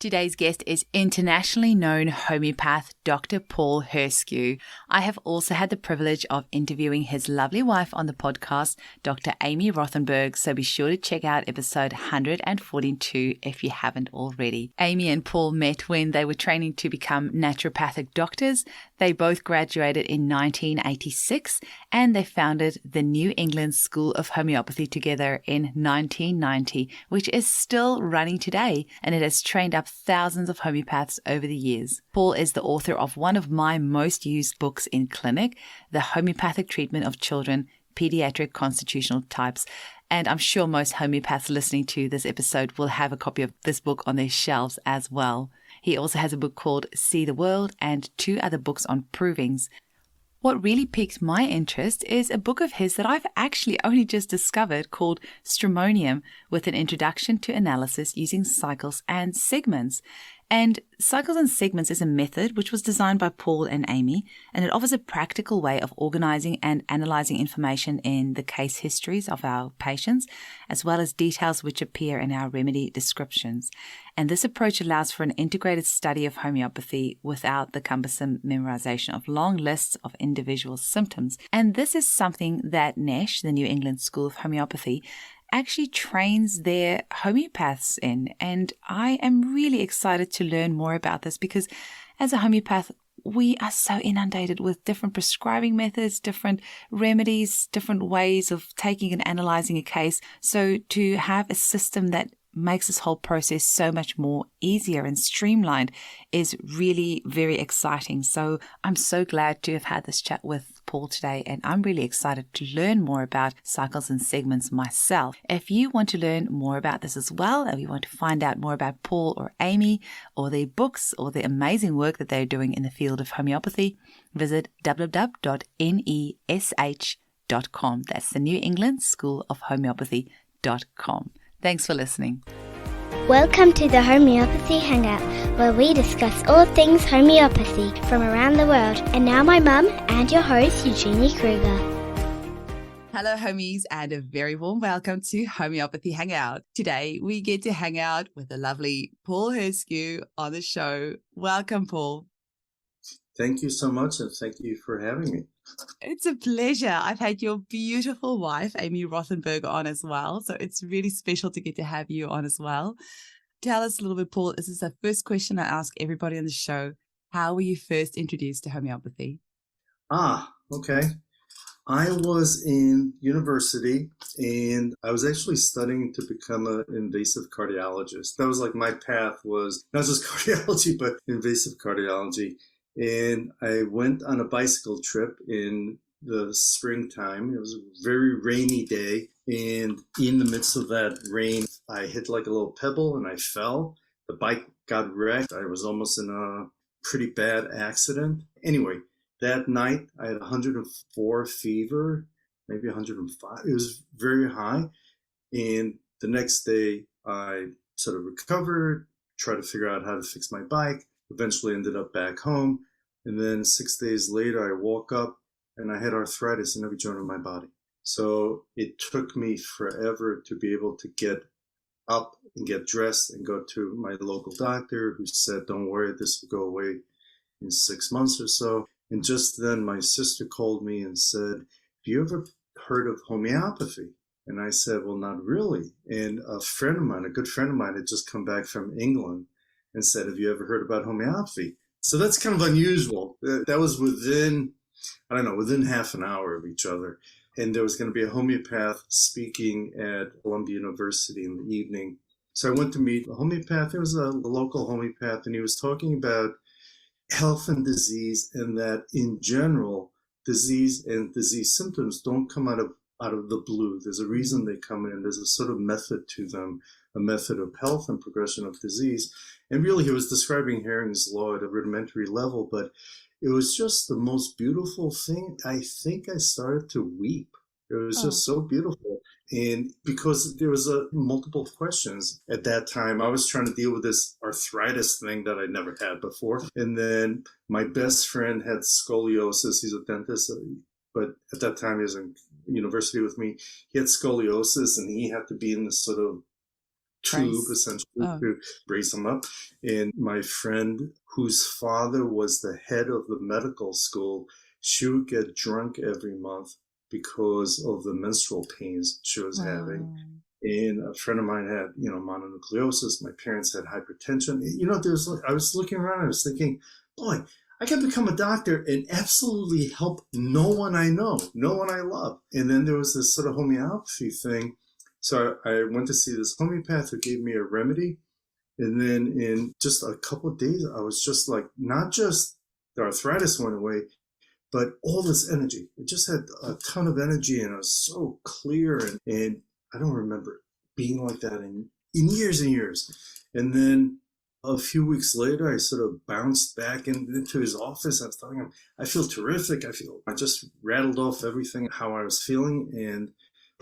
Today's guest is internationally known homeopath Dr. Paul Herscu. I have also had the privilege of interviewing his lovely wife on the podcast, Dr. Amy Rothenberg, so be sure to check out episode 142 if you haven't already. Amy and Paul met when they were training to become naturopathic doctors. They both graduated in 1986 and they founded the New England School of Homeopathy together in 1990, which is still running today, and it has trained up thousands of homeopaths over the years. Paul is the author of one of my most used books in clinic, The Homeopathic Treatment of Children, Pediatric Constitutional Types. And I'm sure most homeopaths listening to this episode will have a copy of this book on their shelves as well. He also has a book called See the World and 2 other books on provings. What really piqued my interest is a book of his that I've actually only just discovered called Stramonium, with an introduction to analysis using cycles and segments. And cycles and segments is a method which was designed by Paul and Amy, and it offers a practical way of organizing and analyzing information in the case histories of our patients, as well as details which appear in our remedy descriptions. And this approach allows for an integrated study of homeopathy without the cumbersome memorization of long lists of individual symptoms. And this is something that NESH, the New England School of Homeopathy, actually trains their homeopaths in. And I am really excited to learn more about this because as a homeopath, we are so inundated with different prescribing methods, different remedies, different ways of taking and analyzing a case. So to have a system that makes this whole process so much more easier and streamlined is really very exciting. So I'm so glad to have had this chat with Paul today, and I'm really excited to learn more about cycles and segments myself. If you want to learn more about this as well, or you want to find out more about Paul or Amy or their books or the amazing work that they're doing in the field of homeopathy, visit www.nesh.com. That's the New England School of Homeopathy.com. Thanks for listening. Welcome to the Homeopathy Hangout, where we discuss all things homeopathy from around the world. And now my mum and your host, Eugenie Kruger. Hello, homies, and a very warm welcome to Homeopathy Hangout. Today, we get to hang out with the lovely Paul Herscu on the show. Welcome, Paul. Thank you so much, and thank you for having me. It's a pleasure. I've had your beautiful wife, Amy Rothenberg, on as well. So it's really special to get to have you on as well. Tell us a little bit, Paul. This is the first question I ask everybody on the show. How were you first introduced to homeopathy? Okay. I was in university, and I was actually studying to become an invasive cardiologist. That was like my path was not just cardiology, but invasive cardiology. And I went on a bicycle trip in the springtime. It was a very rainy day. And in the midst of that rain, I hit like a little pebble and I fell. The bike got wrecked. I was almost in a pretty bad accident. Anyway, that night I had 104 fever, maybe 105. It was very high. And the next day I sort of recovered, tried to figure out how to fix my bike. Eventually ended up back home. And then 6 days later, I woke up and I had arthritis in every joint of my body. So it took me forever to be able to get up and get dressed and go to my local doctor, who said, don't worry, this will go away in 6 months or so. And just then my sister called me and said, have you ever heard of homeopathy? And I said, well, not really. And a friend of mine, a good friend of mine, had just come back from England and said, have you ever heard about homeopathy? So that's kind of unusual. That was within half an hour of each other. And there was going to be a homeopath speaking at Columbia University in the evening. So I went to meet a homeopath. It was a local homeopath, and he was talking about health and disease, and that in general, disease and disease symptoms don't come out of the blue. There's a reason they come in. There's a sort of method to them, a method of health and progression of disease. And really, he was describing Hering's Law at a rudimentary level, but it was just the most beautiful thing. I think I started to weep. It was just so beautiful. And because there was multiple questions at that time, I was trying to deal with this arthritis thing that I'd never had before. And then my best friend had scoliosis. He's a dentist, but at that time he was in university with me. He had scoliosis, and he had to be in this sort of tube, essentially, to brace them up. And my friend, whose father was the head of the medical school, she would get drunk every month because of the menstrual pains she was having. And a friend of mine had, mononucleosis. My parents had hypertension. I was looking around, I was thinking, boy, I can become a doctor and absolutely help no one I know, no one I love. And then there was this sort of homeopathy thing. So I went to see this homeopath who gave me a remedy. And then in just a couple of days, I was just like, not just the arthritis went away, but all this energy. I just had a ton of energy and I was so clear. And I don't remember being like that in years and years. And then a few weeks later, I sort of bounced back into his office. I was telling him, I feel terrific. I just rattled off everything, how I was feeling. And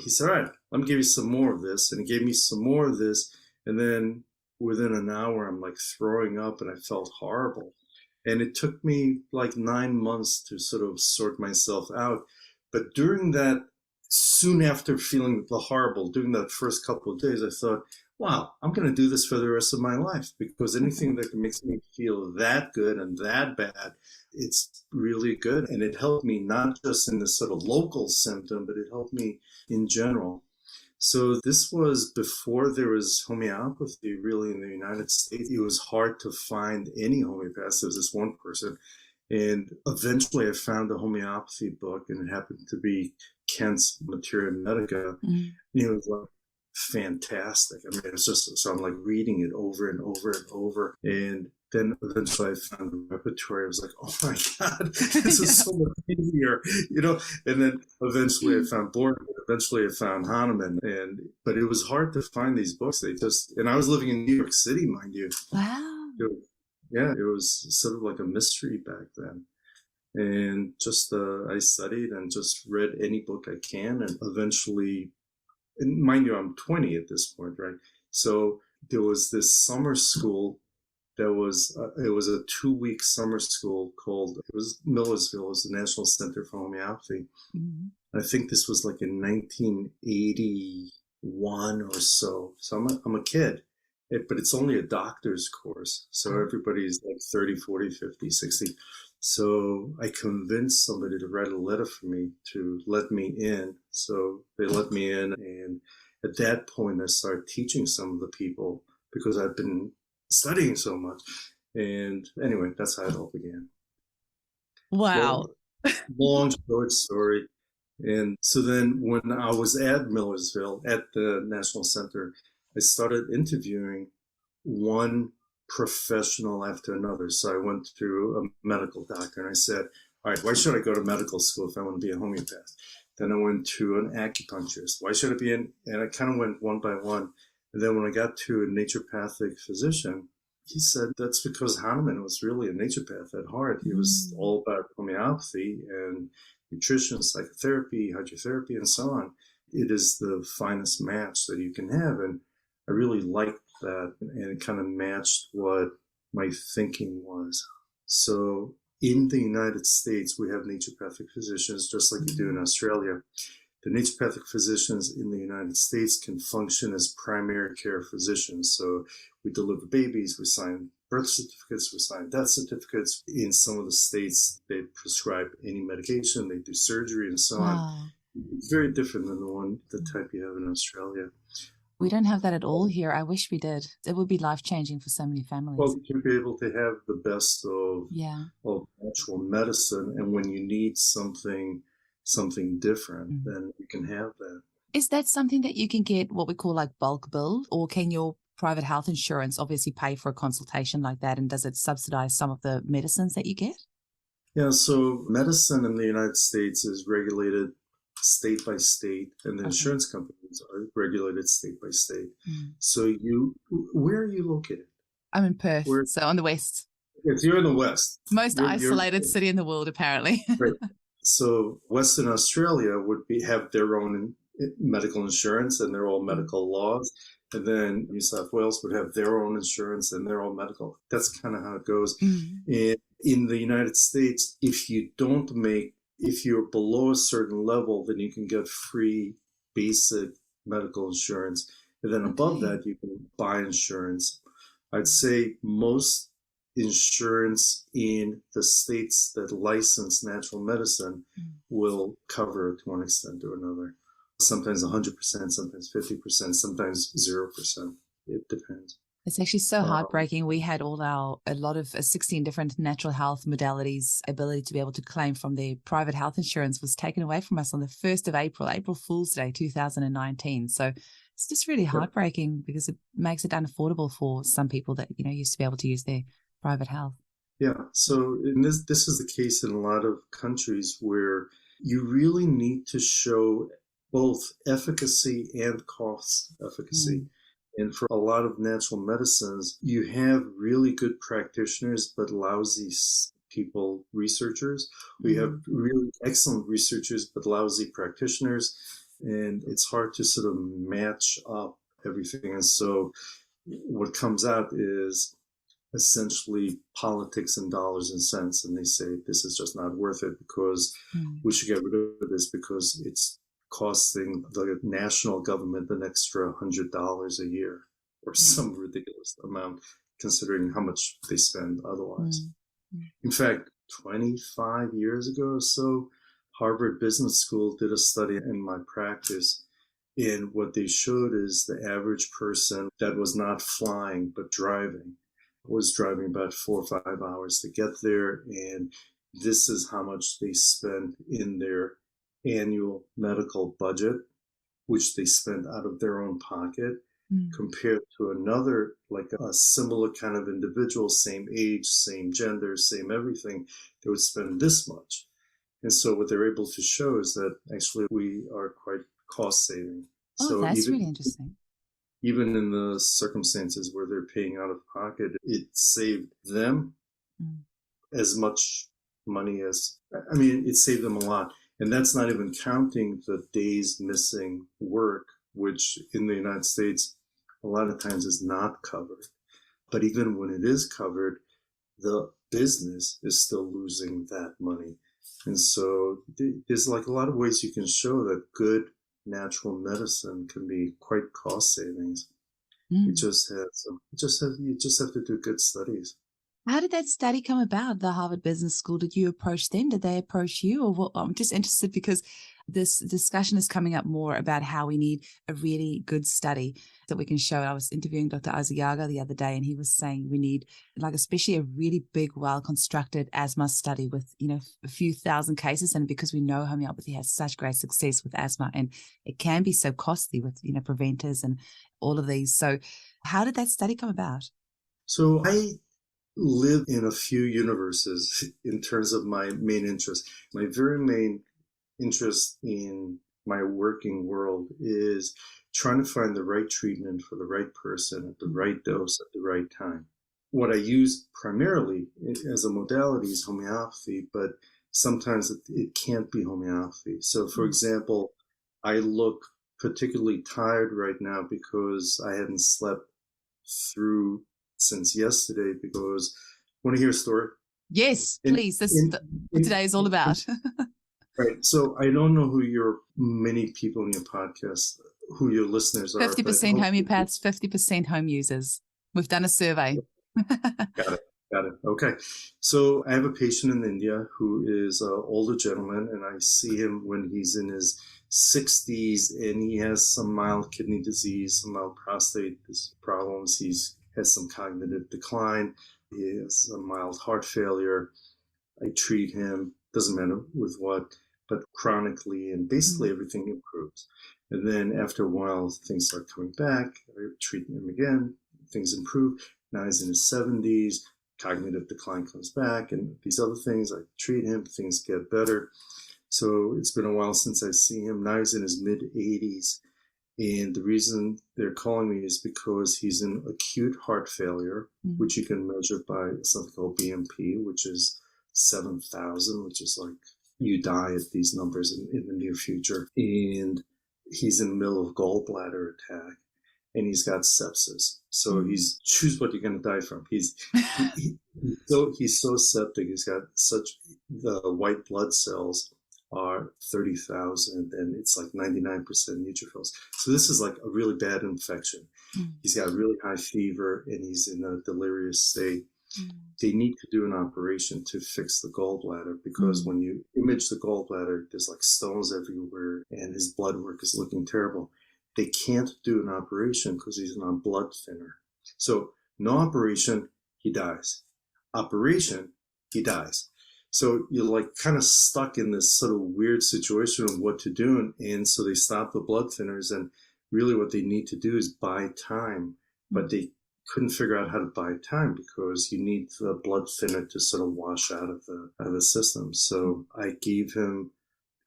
he said, all right, let me give you some more of this. And he gave me some more of this. And then within an hour, I'm like throwing up and I felt horrible. And it took me like 9 months to sort of sort myself out. But during that, soon after feeling the horrible, during that first couple of days, I thought, wow, I'm going to do this for the rest of my life, because anything that makes me feel that good and that bad, it's really good. And it helped me not just in this sort of local symptom, but it helped me in general. So this was before there was homeopathy really in the United States. It was hard to find any homeopaths. There was this one person. And eventually I found a homeopathy book, and it happened to be Kent's Materia Medica. And it was like fantastic. I mean, it was just, so I'm like reading it over and over and over. And then eventually I found the repertory. I was like, oh my God, this is so much easier, And then eventually I found Born. Eventually I found Hahnemann. But it was hard to find these books. And I was living in New York City, mind you. Wow. It was sort of like a mystery back then. And just I studied and just read any book I can. And eventually, and mind you, I'm 20 at this point, right? So there was this summer school that was, it was a 2-week summer school called, it was Millersville, it was the National Center for Homeopathy. I think this was like in 1981 or so. So I'm a kid. But it's only a doctor's course. So everybody's like 30, 40, 50, 60. So I convinced somebody to write a letter for me to let me in. So they let me in. And at that point, I started teaching some of the people because I've been studying so much. And anyway, that's how it all began. Wow. Long, short story. And so then when I was at Millersville, at the National Center, I started interviewing one professional after another. So I went to a medical doctor and I said, all right, why should I go to medical school if I want to be a homeopath? Then I went to an acupuncturist. Why should I be and I kind of went one by one. And then when I got to a naturopathic physician, he said that's because Hahnemann was really a naturopath at heart. He was all about homeopathy and nutrition, psychotherapy, hydrotherapy, and so on. It is the finest match that you can have. And I really liked that, and it kind of matched what my thinking was. So in the United States, we have naturopathic physicians, just like you do in Australia. The naturopathic physicians in the United States can function as primary care physicians. So we deliver babies, we sign birth certificates, we sign death certificates. In some of the states, they prescribe any medication, they do surgery, and so on. It's very different than the type you have in Australia. We don't have that at all here. I wish we did. It would be life-changing for so many families. Well, to be able to have the best of natural medicine, and when you need something different, then you can have that. Is that something that you can get what we call like bulk bill, or can your private health insurance obviously pay for a consultation like that, and does it subsidize some of the medicines that you get? Yeah, so medicine in the United States is regulated state by state, and the insurance companies are regulated state by state. So where are you located? I'm in Perth, so on the west. Yes, you're in the west. Most isolated city in the world, apparently. Right. So Western Australia would have their own medical insurance and their own medical laws. And then New South Wales would have their own insurance and their own medical. That's kind of how it goes. And in the United States, if you're below a certain level, then you can get free basic medical insurance. And then above that, you can buy insurance. I'd say most insurance in the states that license natural medicine will cover it to one extent or another. Sometimes 100%, sometimes 50%, sometimes 0%. It depends. It's actually so heartbreaking. We had a lot of 16 different natural health modalities, ability to be able to claim from their private health insurance was taken away from us on the 1st of April Fool's Day, 2019. So it's just really heartbreaking because it makes it unaffordable for some people that, used to be able to use their private health. Yeah. So this is the case in a lot of countries where you really need to show both efficacy and cost efficacy. And for a lot of natural medicines, you have really good practitioners, but lousy people, researchers. We have really excellent researchers, but lousy practitioners. And it's hard to sort of match up everything. And so what comes out is essentially politics and dollars and cents. And they say, this is just not worth it because we should get rid of this because it's costing the national government an extra $100 a year or some ridiculous amount considering how much they spend otherwise. In fact, 25 years ago or so, Harvard Business School did a study in my practice, and what they showed is the average person that was not flying but driving was driving about 4 or 5 hours to get there, and this is how much they spent in their annual medical budget, which they spend out of their own pocket, compared to another, like a similar kind of individual, same age, same gender, same everything, they would spend this much. And so what they're able to show is that actually we are quite cost saving. Oh, that's really interesting. Even in the circumstances where they're paying out of pocket, it saved them as much money as, it saved them a lot. And that's not even counting the days missing work, which in the United States, a lot of times is not covered. But even when it is covered, the business is still losing that money. And so there's like a lot of ways you can show that good natural medicine can be quite cost savings. You just have to do good studies. How did that study come about, the Harvard Business School? Did you approach them? Did they approach you? Or what? I'm just interested because this discussion is coming up more about how we need a really good study that we can show. I was interviewing Dr. Azayaga the other day, and he was saying we need, like, especially a really big, well-constructed asthma study with, a few thousand cases. And because we know homeopathy has such great success with asthma, and it can be so costly with, preventers and all of these. So how did that study come about? So I live in a few universes in terms of my main interest. My very main interest in my working world is trying to find the right treatment for the right person at the right dose at the right time. What I use primarily as a modality is homeopathy, but sometimes it can't be homeopathy. So, for example, I look particularly tired right now because I hadn't slept through since yesterday. Because want to hear a story? Yes, please. What today is all about. Right. So I don't know who many people in your podcast, who your listeners are. 50% homeopaths, 50% home users. We've done a survey. Got it. Okay. So I have a patient in India who is an older gentleman, and I see him when he's in his 60s, and he has some mild kidney disease, some mild prostate problems. He has some cognitive decline. He has some mild heart failure. I treat him, doesn't matter with what, but chronically, and basically everything improves. And then after a while, things start coming back. I treat him again. Things improve. Now he's in his 70s. Cognitive decline comes back, and these other things, I treat him. Things get better. So it's been a while since I see him. Now he's in his mid-80s. And the reason they're calling me is because he's in acute heart failure, which you can measure by something called BMP, which is 7,000, which is like you die at these numbers in the near future. And he's in the middle of gallbladder attack, and he's got sepsis. So choose what you're going to die from. He's so septic. He's got such the white blood cells are 30,000, and it's like 99% neutrophils. So this is like a really bad infection. He's got a really high fever, and he's in a delirious state. They need to do an operation to fix the gallbladder, because when you image the gallbladder, there's like stones everywhere, and his blood work is looking terrible. They can't do an operation because he's on blood thinner. So no operation, he dies. Operation, he dies. So you're like kind of stuck in this sort of weird situation of what to do. And so they stop the blood thinners, and really what they need to do is buy time, but they couldn't figure out how to buy time because you need the blood thinner to sort of wash out of the system. So I gave him,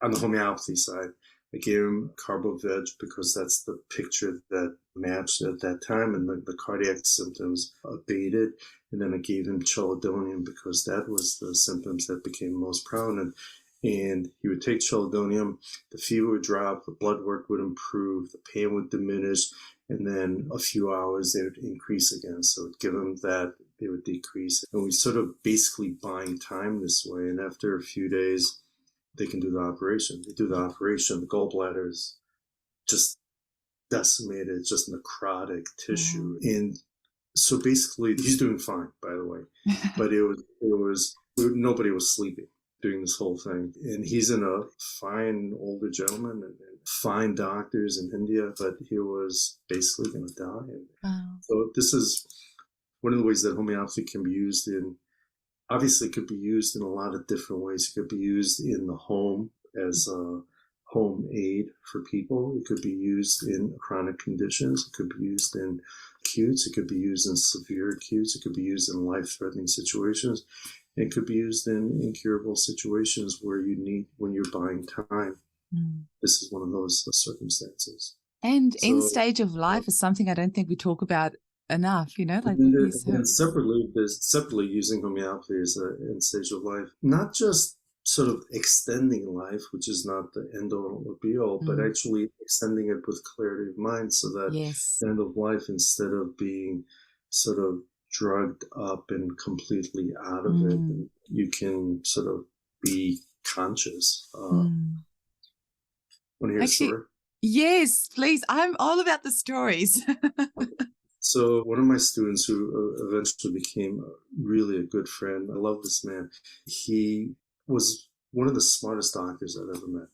on the homeopathy side, I gave him carbo-veg because that's the picture that matched at that time, and the cardiac symptoms abated. And then I gave him chelidonium because that was the symptoms that became most prominent. And he would take chelidonium, the fever would drop, the blood work would improve, the pain would diminish, and then a few hours they would increase again. So it would give him that, they would decrease. And we sort of basically buying time this way. And after a few days, they can do the operation. They do the operation, the gallbladder is just decimated, it's just necrotic tissue. And so basically, he's doing fine, by the way. But it was nobody was sleeping during this whole thing. And he's in a fine older gentleman and fine doctors in India, but he was basically going to die. And so this is one of the ways that homeopathy can be used in. Obviously, it could be used in a lot of different ways. It could be used in the home as a home aid for people. It could be used in chronic conditions. It could be used in acutes. It could be used in severe acutes. It could be used in life-threatening situations. It could be used in incurable situations where when you're buying time. This is one of those circumstances. And end stage of life is something I don't think we talk about enough, like and separately using homeopathy as an end stage of life, not just sort of extending life, which is not the end all or be all, but actually extending it with clarity of mind, so that the end of life, instead of being sort of drugged up and completely out of it, you can sort of be conscious. Want to hear a story? Yes, please. I'm all about the stories. So one of my students, who eventually became really a good friend, I love this man. He was one of the smartest doctors I've ever met,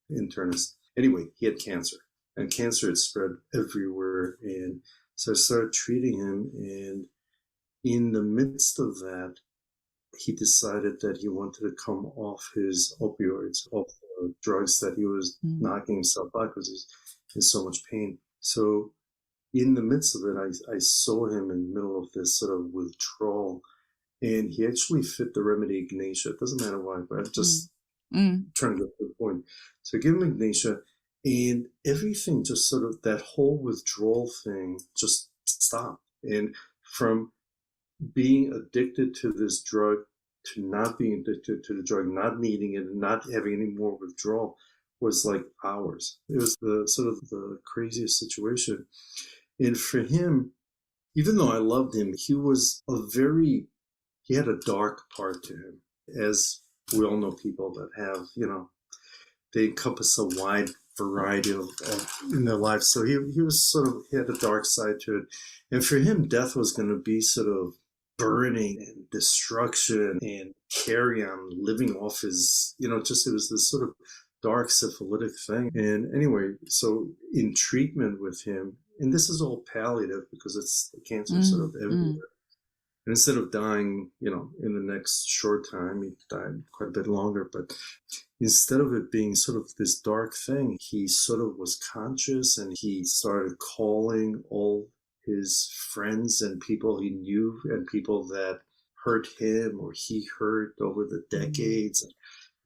internist. Anyway, he had cancer, and cancer had spread everywhere. And so I started treating him, and in the midst of that, he decided that he wanted to come off his opioids, off the drugs that he was knocking himself out because he's in so much pain. So in the midst of it, I saw him in the middle of this sort of withdrawal, and he actually fit the remedy Ignatia. It doesn't matter why, but I'm just trying to get to the point. So I give him Ignatia, and everything just sort of, that whole withdrawal thing just stopped. And from being addicted to this drug to not being addicted to the drug, not needing it, and not having any more withdrawal was like hours. It was the sort of the craziest situation. And for him, even though I loved him, he had a dark part to him. As we all know, people that have, they encompass a wide variety of in their life. So he had a dark side to it. And for him, death was going to be sort of burning and destruction and carry on living off his, it was this sort of dark syphilitic thing. And anyway, so in treatment with him, and this is all palliative because it's the cancer sort of everywhere. And instead of dying, in the next short time, he died quite a bit longer. But instead of it being sort of this dark thing, he sort of was conscious, and he started calling all his friends and people he knew and people that hurt him or he hurt over the decades,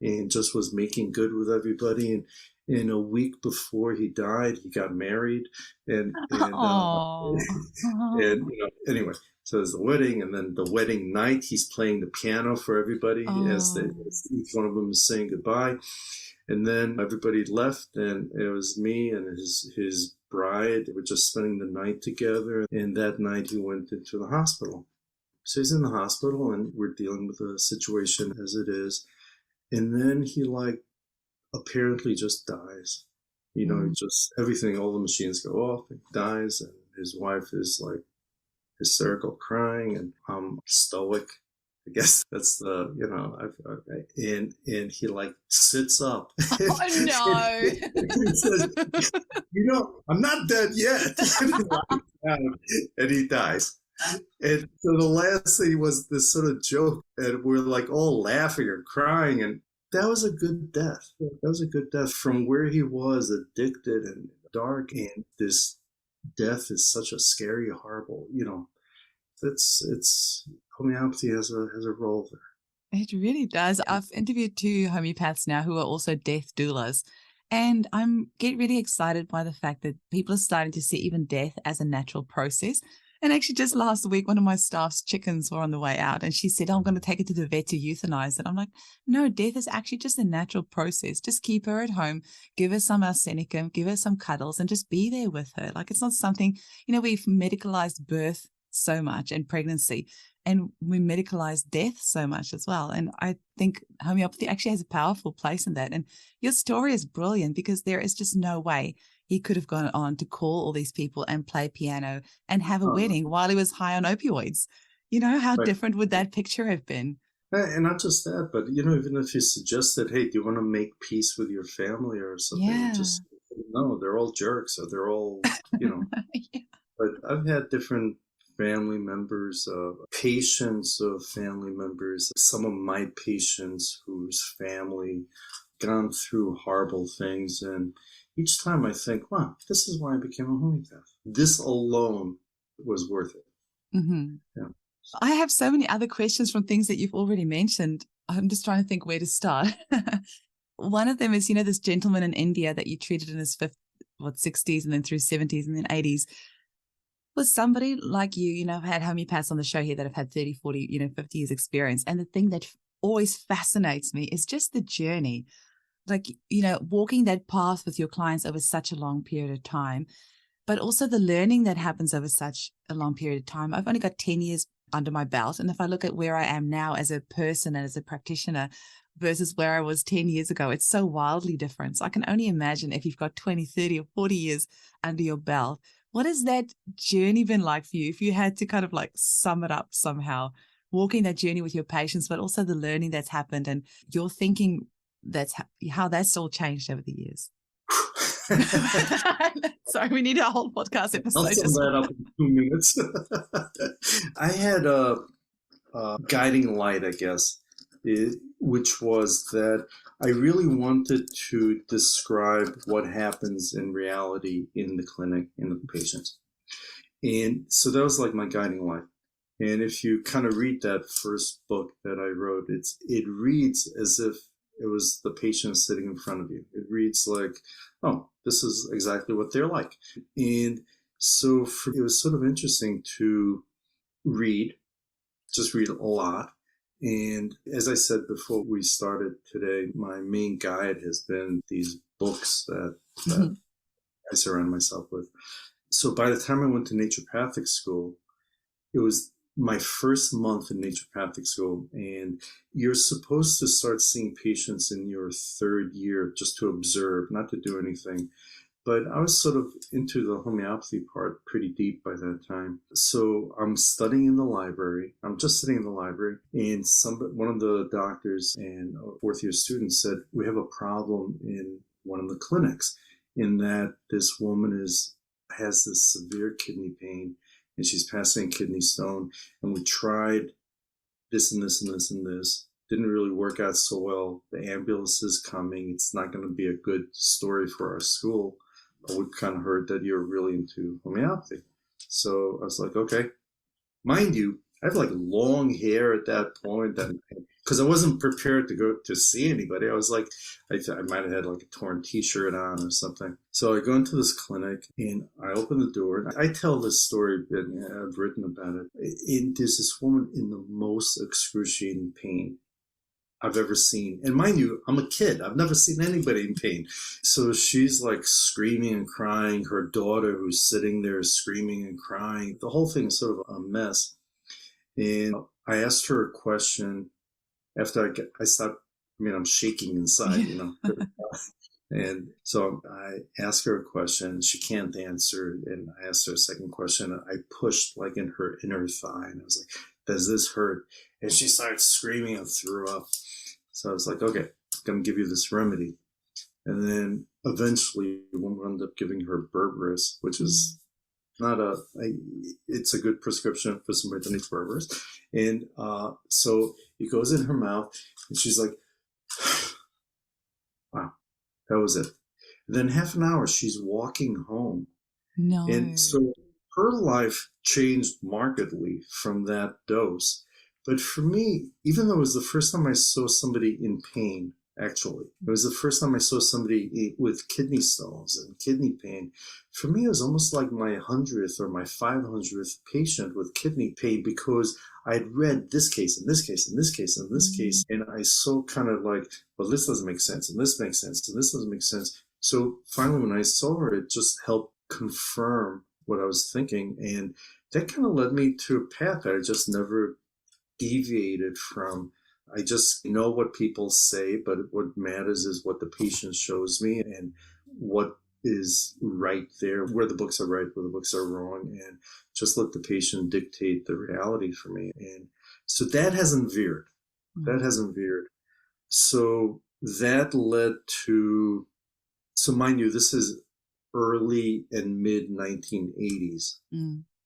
and just was making good with everybody. And in a week before he died, he got married, and anyway. So there's the wedding, and then the wedding night, he's playing the piano for everybody as each one of them is saying goodbye. And then everybody left, and it was me and his bride. They were just spending the night together. And that night he went into the hospital. So he's in the hospital, and we're dealing with the situation as it is. And then he apparently just dies. Just everything, all the machines go off, he dies, and his wife is like hysterical crying, and I'm stoic. I guess that's and he like sits up. Oh, no. And he says, I'm not dead yet. And he dies. And so the last thing was this sort of joke, and we're like all laughing and crying, and that was a good death. That was a good death from where he was addicted and dark. And this death is such a scary, horrible, it's homeopathy has a role there. It really does. I've interviewed 2 homeopaths now who are also death doulas. And I'm get really excited by the fact that people are starting to see even death as a natural process. And actually just last week, one of my staff's chickens were on the way out and she said, I'm going to take it to the vet to euthanize it. I'm like, no, death is actually just a natural process. Just keep her at home, give her some arsenicum, give her some cuddles and just be there with her. Like it's not something, we've medicalized birth so much and pregnancy, and we medicalize death so much as well. And I think homeopathy actually has a powerful place in that. And your story is brilliant because there is just no way he could have gone on to call all these people and play piano and have a wedding while he was high on opioids. How Right. different would that picture have been? And not just that, but even if you suggested, hey, do you want to make peace with your family or something? Yeah. Just no, they're all jerks, or they're all, Yeah. But I've had different family members, patients of family members, some of my patients whose family gone through horrible things. And each time I think, wow, this is why I became a homeopath. This alone was worth it. Mm-hmm. Yeah. I have so many other questions from things that you've already mentioned. I'm just trying to think where to start. One of them is, this gentleman in India that you treated in his 60s and then through 70s and then 80s. Was somebody like you, had homeopaths on the show here that have had 30, 40, 50 years experience. And the thing that always fascinates me is just the journey. Like, walking that path with your clients over such a long period of time, but also the learning that happens over such a long period of time. I've only got 10 years under my belt. And if I look at where I am now as a person and as a practitioner versus where I was 10 years ago, it's so wildly different. So I can only imagine if you've got 20, 30 or 40 years under your belt, what has that journey been like for you? If you had to kind of like sum it up somehow, walking that journey with your patients, but also the learning that's happened and your thinking, how that's all changed over the years. Sorry, we need a whole podcast episode. I'll sum that up in 2 minutes. I had a guiding light, I guess, which was that I really wanted to describe what happens in reality in the clinic, in the patients. And so that was like my guiding light. And if you kind of read that first book that I wrote, it reads as if it was the patient sitting in front of you. It reads like, oh, this is exactly what they're like. And so it was sort of interesting to just read a lot. And as I said before we started today, my main guide has been these books that I surround myself with. So by the time I went to naturopathic school, it was my first month in naturopathic school, and you're supposed to start seeing patients in your 3rd year just to observe, not to do anything. But I was sort of into the homeopathy part pretty deep by that time. So I'm studying in the library. I'm just sitting in the library, and one of the doctors and a 4th-year student said, we have a problem in one of the clinics in that this woman has this severe kidney pain, and she's passing kidney stone, and we tried this and this and this and this. Didn't really work out so well. The ambulance is coming. It's not going to be a good story for our school. But we kind of heard that you're really into homeopathy. So I was like, okay. Mind you, I have like long hair at that point, because I wasn't prepared to go to see anybody. I was like, I might have had like a torn t-shirt on or something. So I go into this clinic and I open the door. And I tell this story, and I've written about it. There's this woman in the most excruciating pain I've ever seen. And mind you, I'm a kid. I've never seen anybody in pain. So she's like screaming and crying. Her daughter, who's sitting there, screaming and crying. The whole thing is sort of a mess. And I asked her a question after I stopped I'm shaking inside, And so I ask her a question. She can't answer. And I asked her a second question. I pushed like in her inner thigh. And I was like, does this hurt? And she started screaming and threw up. So I was like, okay, I'm going to give you this remedy. And then eventually we wound up giving her Berberis, which is not it's a good prescription for somebody that needs Berberis. And so it goes in her mouth and she's like, wow, that was it. And then half an hour, she's walking home. No. And so her life changed markedly from that dose. But for me, even though it was the first time I saw somebody in pain, actually, it was the first time I saw somebody with kidney stones and kidney pain. For me, it was almost like my 100th or my 500th patient with kidney pain, because I'd read this case and this case and this case and this case. And I saw kind of like, well, this doesn't make sense and this makes sense and this doesn't make sense. So finally, when I saw her, it just helped confirm what I was thinking. And that kind of led me to a path that I just never deviated from. I just know what people say, but what matters is what the patient shows me and what is right there, where the books are right, where the books are wrong, and just let the patient dictate the reality for me. And so that hasn't veered. That hasn't veered. So that led to, so mind you, this is early and mid 1980s.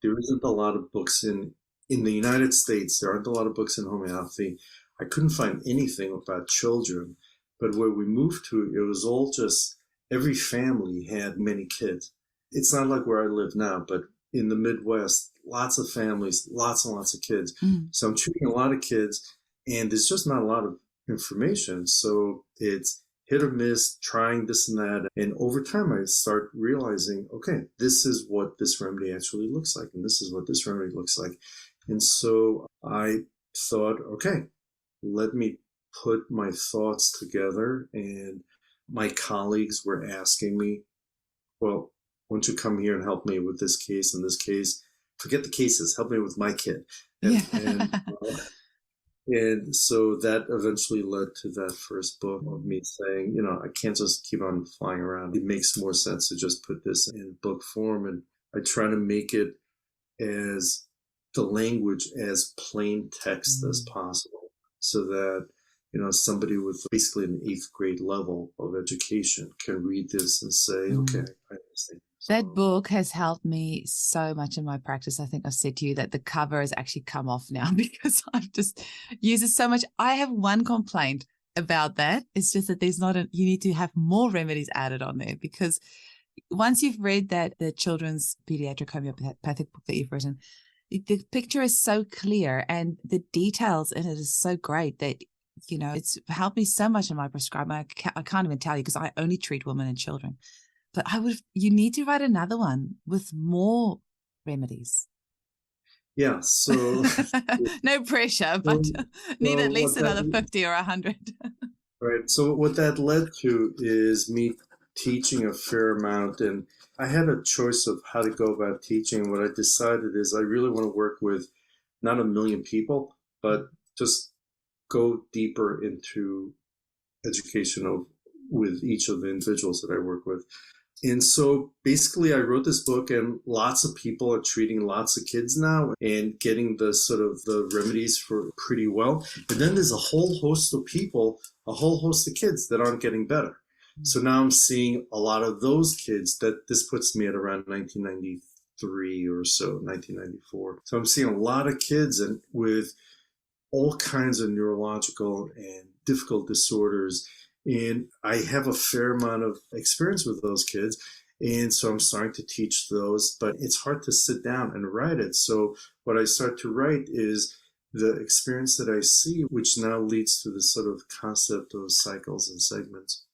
There isn't a lot of books in the United States. There aren't a lot of books in homeopathy. I couldn't find anything about children, but where we moved to, it was all just, every family had many kids. It's not like where I live now, but in the Midwest, lots of families, lots and lots of kids. So I'm treating a lot of kids, and there's just not a lot of information. So it's hit or miss, trying this and that. And over time, I start realizing, okay, this is what this remedy actually looks like, and this is what this remedy looks like. And so I thought, okay, let me put my thoughts together. And my colleagues were asking me, well, why don't you come here and help me with this case and this case? Forget the cases, help me with my kid. And so that eventually led to that first book of me saying, I can't just keep on flying around. It makes more sense to just put this in book form. And I try to make it as the language as plain text as possible, so that somebody with basically an 8th grade level of education can read this and say, okay, I understand. That book has helped me so much in my practice. I think I've said to you that the cover has actually come off now because I've just used it so much. I have one complaint about that. It's just that you need to have more remedies added on there, because once you've read the children's pediatric homeopathic book that you've written, the picture is so clear and the details in it is so great that, it's helped me so much in my prescribing. I can't even tell you, because I only treat women and children. But you need to write another one with more remedies. Yeah, so no pressure, but need at least another 50 or 100. Right. So what that led to is me teaching a fair amount, and I had a choice of how to go about teaching. What I decided is I really want to work with not 1 million people, but just go deeper into education with each of the individuals that I work with. And so basically I wrote this book, and lots of people are treating lots of kids now and getting the sort of the remedies for pretty well. And then there's a whole host of people, a whole host of kids that aren't getting better. So now I'm seeing a lot of those kids. That this puts me at around 1993 or so, 1994. So I'm seeing a lot of kids and with all kinds of neurological and difficult disorders. And I have a fair amount of experience with those kids. And so I'm starting to teach those, but it's hard to sit down and write it. So what I start to write is the experience that I see, which now leads to the sort of concept of cycles and segments.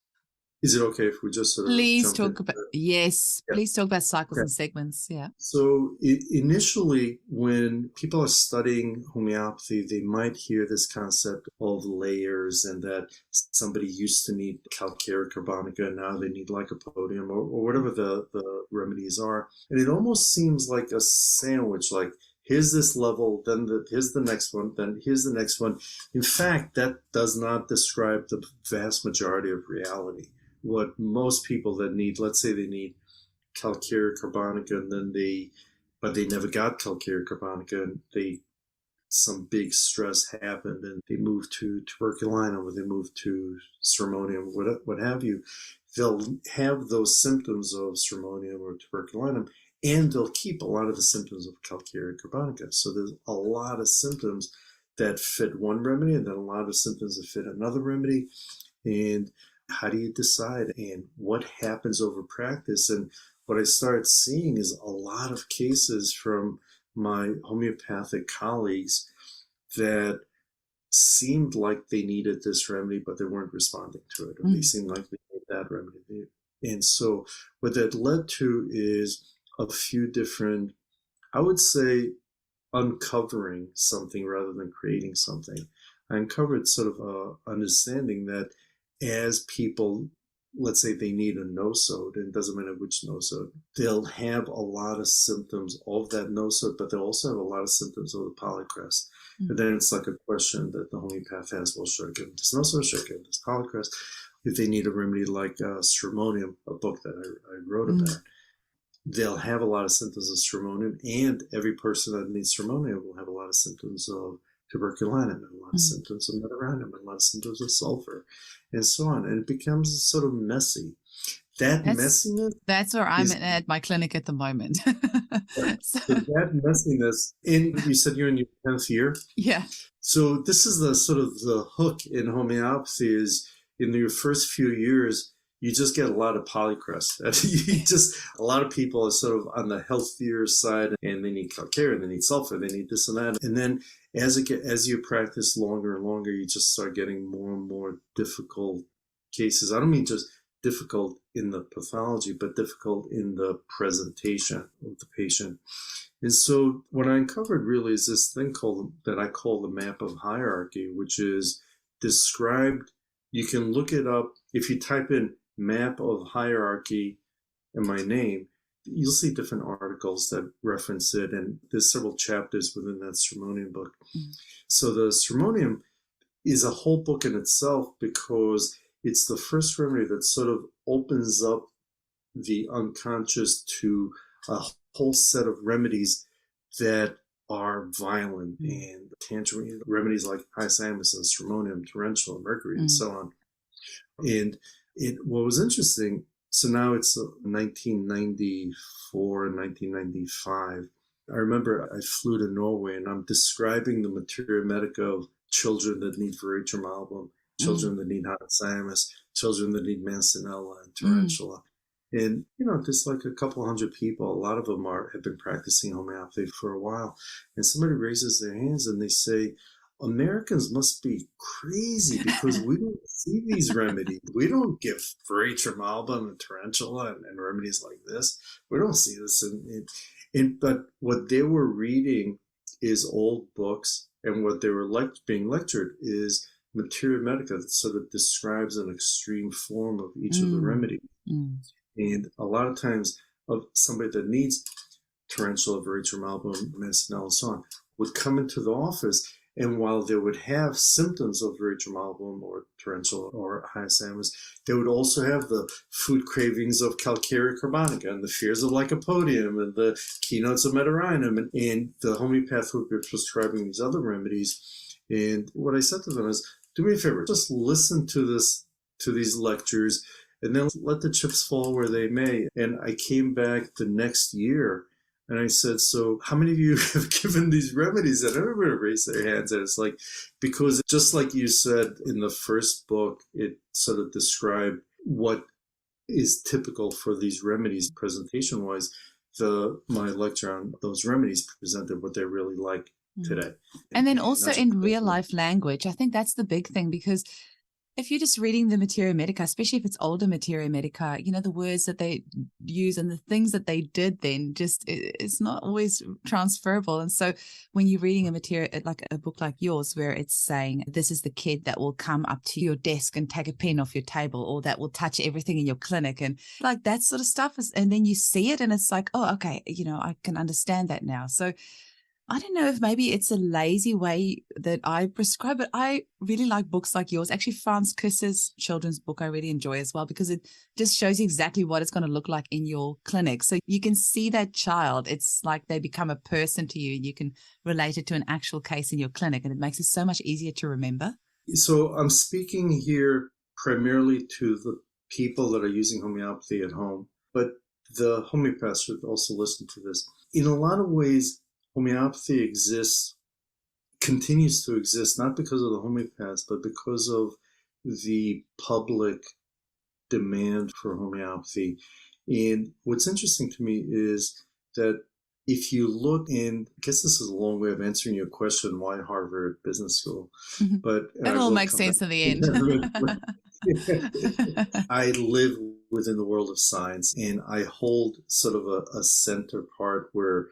Is it okay if we just sort of please talk about please talk about cycles and segments. Yeah. So initially, when people are studying homeopathy, they might hear this concept of layers, and that somebody used to need calcaria carbonica, and now they need lycopodium or whatever the remedies are. And it almost seems like a sandwich, like, here's this level, then here's the next one, then here's the next one. In fact, that does not describe the vast majority of reality. What most people that need, let's say they need calcarea carbonica, but they never got calcarea carbonica, and some big stress happened and they moved to tuberculinum or they moved to stramonium, what have you. They'll have those symptoms of stramonium or tuberculinum, and they'll keep a lot of the symptoms of calcarea carbonica. So there's a lot of symptoms that fit one remedy and then a lot of symptoms that fit another remedy. And how do you decide? And what happens over practice? And what I started seeing is a lot of cases from my homeopathic colleagues that seemed like they needed this remedy, but they weren't responding to it, or they seemed like they needed that remedy. And so what that led to is a few different, I would say, uncovering something rather than creating something. I uncovered sort of a understanding that as people, let's say they need a nosode, and it doesn't matter which nosode, they'll have a lot of symptoms of that nosode, but they'll also have a lot of symptoms of the polycrest. And then it's like a question that the homeopath has, well, should I give them this nosode, should I give them this polycrest? If they need a remedy like stramonium, a book that I wrote about, they'll have a lot of symptoms of stramonium, and every person that needs stramonium will have a lot of symptoms of tuberculinum, and a lot of symptoms of memorization, and a lot of symptoms of sulfur, and so on. And it becomes sort of messy. Messiness. That's where I'm at my clinic at the moment. So that messiness, and you said you're in your 10th year? Yeah. So this is the sort of the hook in homeopathy is in your first few years, you just get a lot of polycrest. A lot of people are sort of on the healthier side, and they need calcarea, they need sulfur, they need this and that. And then as you practice longer and longer, you just start getting more and more difficult cases. I don't mean just difficult in the pathology, but difficult in the presentation of the patient. And so what I uncovered really is this thing that I call the map of hierarchy, which is described. You can look it up. If you type in map of hierarchy and my name, you'll see different articles that reference it. And there's several chapters within that stramonium book. So the stramonium is a whole book in itself because it's the first remedy that sort of opens up the unconscious to a whole set of remedies that are violent and tangerine remedies like hyoscyamus and stramonium, tarantula, mercury, and so on. And what was interesting, so now it's 1994 and 1995. I remember I flew to Norway and I'm describing the materia medica of children that need veratrum album, children that need hyoscyamus, children that need mancinella and tarantula. And, there's like a couple hundred people. A lot of them have been practicing homeopathy for a while. And somebody raises their hands and they say, Americans must be crazy because we don't see these remedies. We don't give veratrum album and tarantula and remedies like this. We don't see this. But what they were reading is old books, and what they were being lectured is materia medica that sort of describes an extreme form of each of the remedies. And a lot of times of somebody that needs tarantula, veratrum album, mancinella, and so on, would come into the office, and while they would have symptoms of veratrum album or tarantula or hyoscyamus, they would also have the food cravings of calcarea carbonica and the fears of lycopodium and the keynotes of meteorinum, and the homeopath would be prescribing these other remedies. And what I said to them is, do me a favor, just listen to these lectures, and then let the chips fall where they may. And I came back the next year and I said, so how many of you have given these remedies? And everybody raised their hands. And it's like, because just like you said in the first book, it sort of described what is typical for these remedies presentation-wise. My lecture on those remedies presented what they're really like today. And then also in real life language, I think that's the big thing, because if you're just reading the materia medica, especially if it's older materia medica, the words that they use and the things that they did then, it's not always transferable. And so when you're reading a book like yours, where it's saying, this is the kid that will come up to your desk and take a pen off your table, or that will touch everything in your clinic, and like that sort of stuff and then you see it and it's like, oh, okay, I can understand that now. So I don't know if maybe it's a lazy way that I prescribe, but I really like books like yours. Actually, Franz Kuss's children's book I really enjoy as well, because it just shows you exactly what it's going to look like in your clinic. So you can see that child. It's like they become a person to you, and you can relate it to an actual case in your clinic, and it makes it so much easier to remember. So I'm speaking here primarily to the people that are using homeopathy at home, but the homeopaths should also listen to this. In a lot of ways, homeopathy continues to exist, not because of the homeopaths, but because of the public demand for homeopathy. And what's interesting to me is that if you look, and I guess this is a long way of answering your question, why Harvard Business School? But it all makes sense in the end. I live within the world of science, and I hold sort of a center part where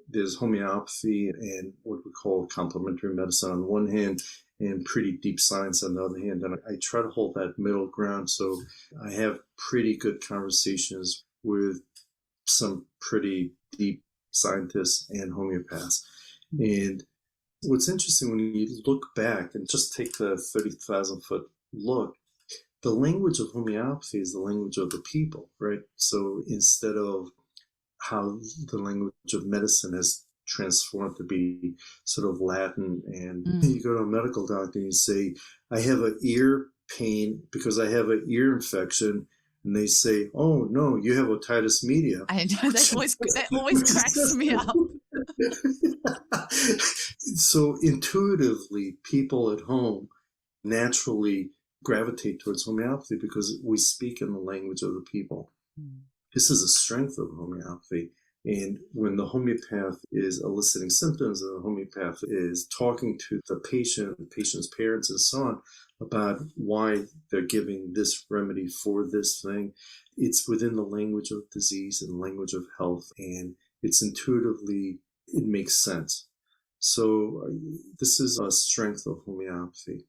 there's homeopathy and what we call complementary medicine on one hand, and pretty deep science on the other hand. And I try to hold that middle ground. So I have pretty good conversations with some pretty deep scientists and homeopaths. And what's interesting when you look back and just take the 30,000 foot look, the language of homeopathy is the language of the people, right? So instead of how the language of medicine has transformed to be sort of Latin, and you go to a medical doctor and you say, I have an ear pain because I have an ear infection. And they say, oh, no, you have otitis media. I know, that always cracks me up. So intuitively, people at home naturally gravitate towards homeopathy because we speak in the language of the people. This is a strength of homeopathy. And when the homeopath is eliciting symptoms, and the homeopath is talking to the patient, the patient's parents, and so on, about why they're giving this remedy for this thing, it's within the language of disease and language of health, and it's intuitively, it makes sense. So this is a strength of homeopathy.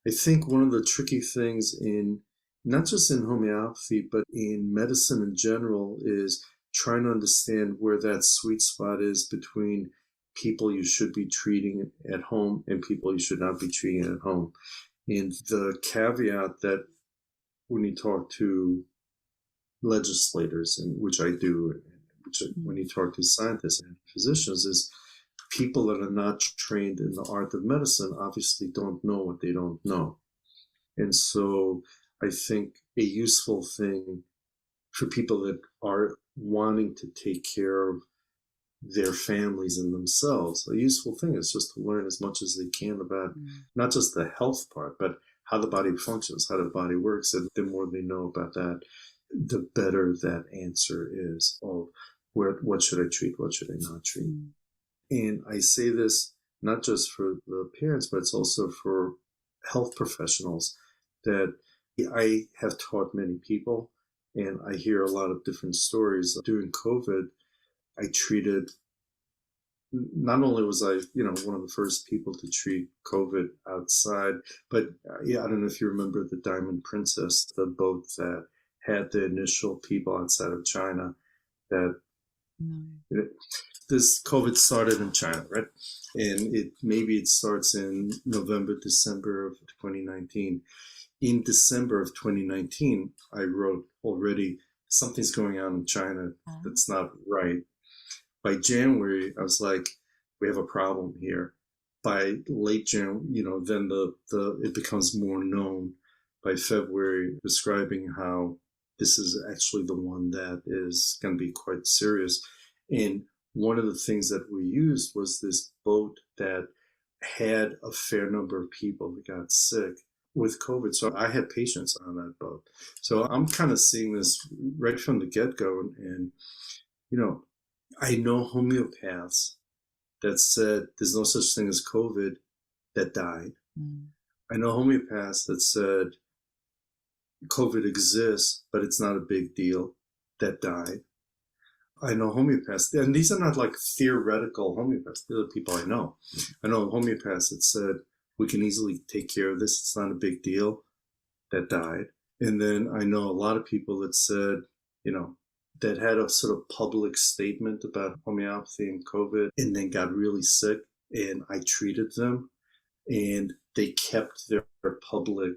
I think one of the tricky things in, not just in homeopathy, but in medicine in general, is trying to understand where that sweet spot is between people you should be treating at home and people you should not be treating at home. And the caveat that when you talk to legislators, and which I do, when you talk to scientists and physicians, is people that are not trained in the art of medicine obviously don't know what they don't know. And so I think a useful thing for people that are wanting to take care of their families and themselves, a useful thing is just to learn as much as they can about not just the health part, but how the body functions, how the body works. And the more they know about that, the better that answer is of what should I treat, what should I not treat. And I say this not just for the parents, but it's also for health professionals, that I have taught many people, and I hear a lot of different stories. During COVID, I treated, not only was I, one of the first people to treat COVID outside, but I don't know if you remember the Diamond Princess, the boat that had the initial people outside of China that this COVID started in China, right? And it starts in November, December of 2019. In December of 2019, I wrote already, something's going on in China that's not right. By January, I was like, we have a problem here. By late January, then it becomes more known. By February, describing how this is actually the one that is going to be quite serious. And one of the things that we used was this boat that had a fair number of people that got sick with COVID. So I had patients on that boat. So I'm kind of seeing this right from the get-go. And I know homeopaths that said there's no such thing as COVID that died. I know homeopaths that said COVID exists, but it's not a big deal, that died. I know homeopaths, and these are not like theoretical homeopaths. They're the people I know. I know homeopaths that said, we can easily take care of this, it's not a big deal, that died. And then I know a lot of people that said, that had a sort of public statement about homeopathy and COVID and then got really sick, and I treated them, and they kept their public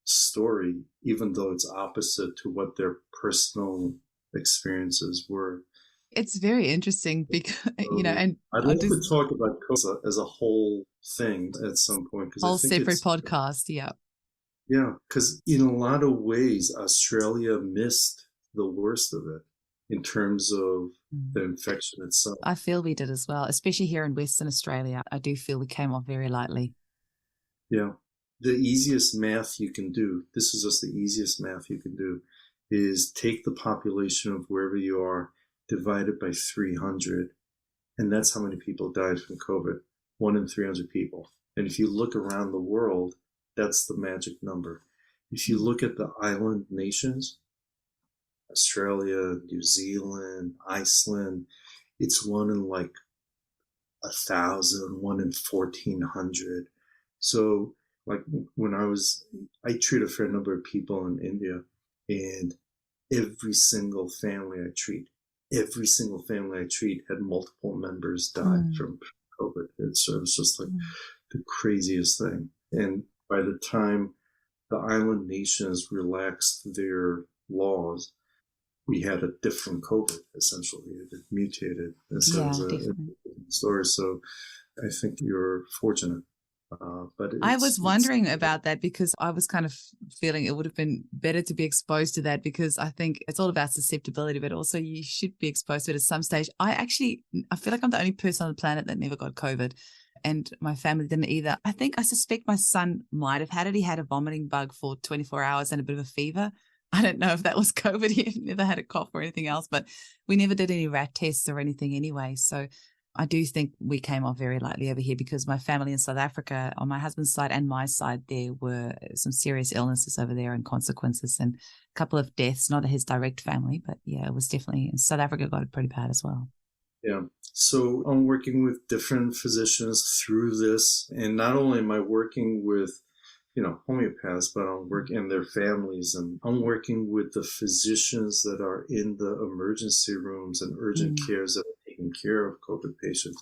story, even though it's opposite to what their personal experiences were. It's very interesting because, and I'd love to talk about COVID as a whole thing at some point. Whole separate podcast, yeah. Yeah, because in a lot of ways, Australia missed the worst of it in terms of the infection itself. I feel we did as well, especially here in Western Australia. I do feel we came off very lightly. Yeah. The easiest math you can do, this is just the easiest math you can do, is take the population of wherever you are, divide it by 300, and that's how many people died from COVID. 1 in 300 people. And if you look around the world, that's the magic number. If you look at the island nations, Australia, New Zealand, Iceland, it's 1 in like 1,000, 1 in 1,400. So like when I treat a fair number of people in India, and every single family I treat had multiple members die from COVID. It was just like the craziest thing. And by the time the island nations relaxed their laws, we had a different COVID, essentially. It mutated. So it was a different story. So I think you're fortunate. But I was wondering about that because I was kind of feeling it would have been better to be exposed to that, because I think it's all about susceptibility, but also you should be exposed to it at some stage. I feel like I'm the only person on the planet that never got COVID, and my family didn't either. I suspect my son might have had it. He had a vomiting bug for 24 hours and a bit of a fever. I don't know if that was COVID. He never had a cough or anything else, but we never did any rat tests or anything anyway. So I do think we came off very lightly over here because my family in South Africa, on my husband's side and my side, there were some serious illnesses over there and consequences and a couple of deaths, not his direct family, but yeah, it was definitely, South Africa got it pretty bad as well. Yeah. So I'm working with different physicians through this. And not only am I working with, homeopaths, but I'm working in their families, and I'm working with the physicians that are in the emergency rooms and urgent cares that are taking care of COVID patients.